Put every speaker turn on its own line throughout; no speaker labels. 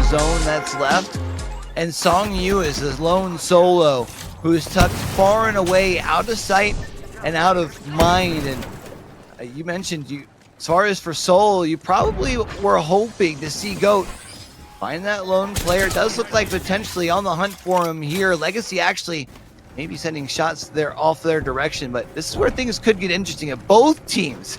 zone that's left. And Song Yu is the lone solo who's tucked far and away, out of sight and out of mind. And you mentioned, as far as for Seoul, you probably were hoping to see Goat find that lone player. It does look like potentially on the hunt for him here. Legacy actually maybe sending shots there off their direction, but this is where things could get interesting. If both teams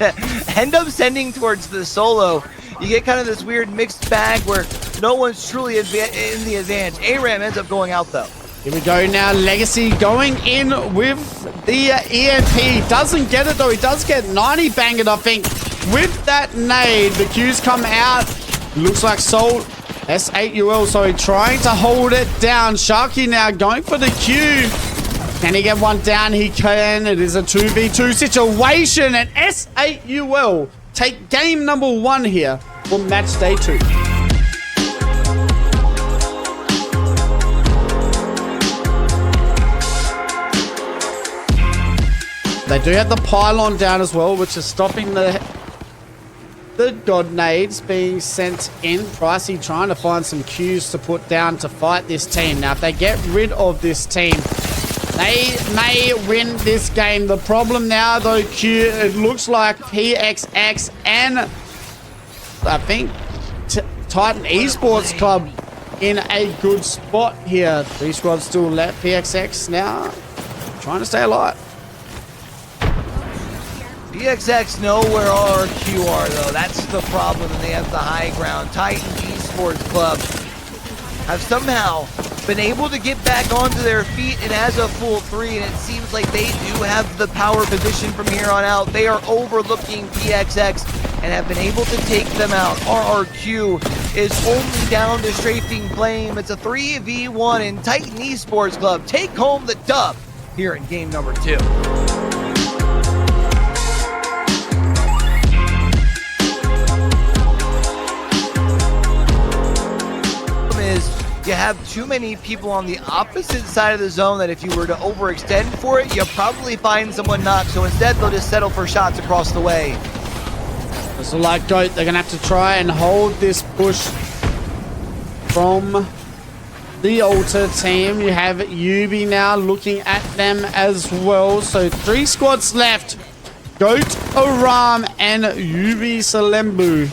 end up sending towards the solo, you get kind of this weird mixed bag where no one's truly in the advantage. ARAM ends up going out though.
Here we go now. Legacy going in with the EMP. Doesn't get it though. He does get 90 banged, I think, with that nade. The Q's come out. Looks like Seoul, S8UL, sorry, trying to hold it down. Sharky now going for the Q. Can he get one down? He can. It is a 2v2 situation, and S8UL take game number 1 here for match day 2. They do have the pylon down as well, which is stopping the god nades being sent in. Pricey trying to find some Qs to put down to fight this team. Now, if they get rid of this team, they may win this game. The problem now, though, Q, it looks like PXX and I think Titan Esports Club in a good spot here. 3 squads still left. PXX now trying to stay alive.
PXX know where RRQ are though. That's the problem, and they have the high ground. Titan Esports Club have somehow been able to get back onto their feet and has a full 3, and it seems like they do have the power position from here on out. They are overlooking PXX and have been able to take them out. RRQ is only down to Strafing Flame. It's a 3v1, and Titan Esports Club take home the dub here in game number 2. You have too many people on the opposite side of the zone that if you were to overextend for it, you'll probably find someone knocked. So instead, they'll just settle for shots across the way.
This is like Goat. They're going to have to try and hold this push from the Alter team. You have Yubi now looking at them as well. So 3 squads left. Goat, Aram, and Yubi Salembu.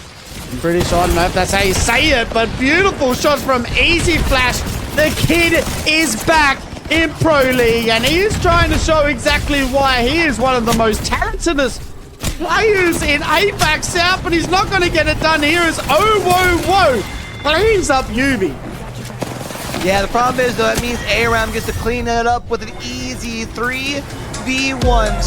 I'm pretty sure, I don't know if that's how you say it, but beautiful shot from Easy Flash. The kid is back in Pro League, and he is trying to show exactly why he is one of the most talented players in APAC South, but he's not going to get it done here as Oh cleans up Yubi.
Yeah, the problem is, though, that means ARAM gets to clean it up with an easy 3v1.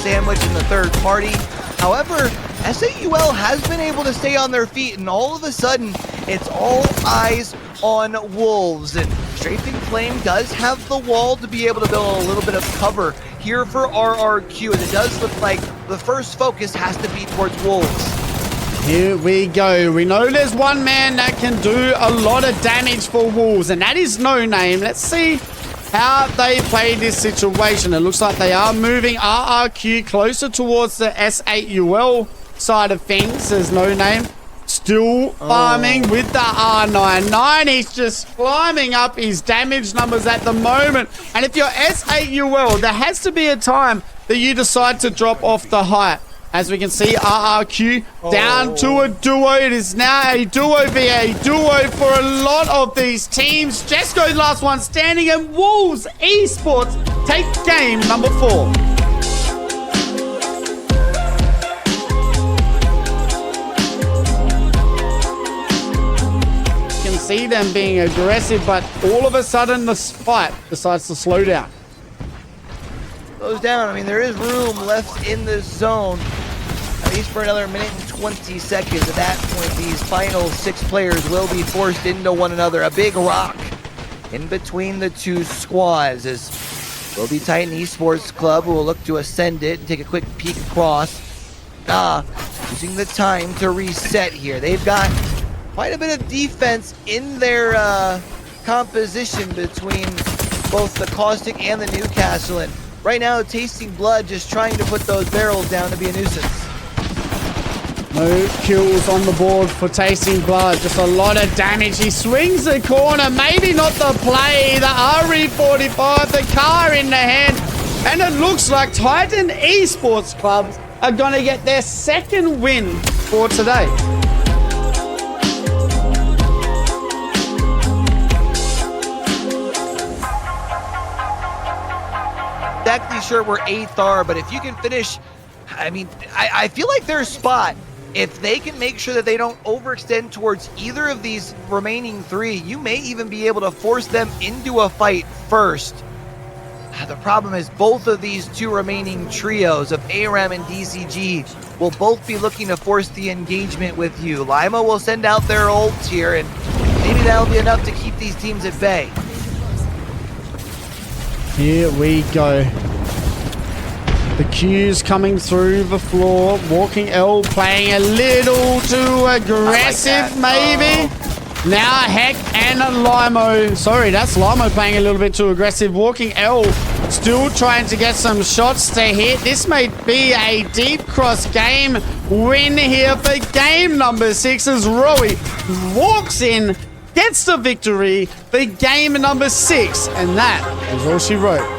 Sandwich in the third party. However, S8UL has been able to stay on their feet, and all of a sudden, it's all eyes on Wolves. And Strafing Flame does have the wall to be able to build a little bit of cover here for RRQ, and it does look like the first focus has to be towards Wolves.
Here we go. We know there's one man that can do a lot of damage for Wolves, and that is No Name. Let's see how they play this situation. It looks like they are moving RRQ closer towards the S8UL side of things. There's No Name still farming with the R99. He's just climbing up his damage numbers at the moment. And if you're S8UL, there has to be a time that you decide to drop off the height. As we can see, RRQ down to a duo. It is now a duo v a duo for a lot of these teams. Jesco's last one standing, and Wolves Esports take game number 4. You can see them being aggressive, but all of a sudden the fight decides to slow down.
Slows down. I mean, there is room left in this zone, at least for another minute and 20 seconds. At that point, these final 6 players will be forced into one another. A big rock in between the 2 squads, as will be Titan Esports Club, who will look to ascend it and take a quick peek across. Using the time to reset here. They've got quite a bit of defense in their composition between both the Caustic and the Newcastle, and right now, Tasting Blood just trying to put those barrels down to be a nuisance.
No kills on the board for Tasting Blood. Just a lot of damage. He swings the corner. Maybe not the play. The RE45, the car in the hand. And it looks like Titan Esports Clubs are going to get their second win for today.
Exactly sure where 8th are, but if you can finish, I mean, I feel like their spot, if they can make sure that they don't overextend towards either of these remaining 3, you may even be able to force them into a fight first. The problem is both of these 2 remaining trios of ARAM and DCG will both be looking to force the engagement with you. Lima will send out their ults here, and maybe that'll be enough to keep these teams at bay.
Here we go. The Q's coming through the floor. Walking L playing a little too aggressive, maybe. Now Heck and Limo. Sorry, that's Limo playing a little bit too aggressive. Walking L still trying to get some shots to hit. This may be a deep cross game win here for game number 6 as Rowie walks in, gets the victory for game number 6. And that is all she wrote.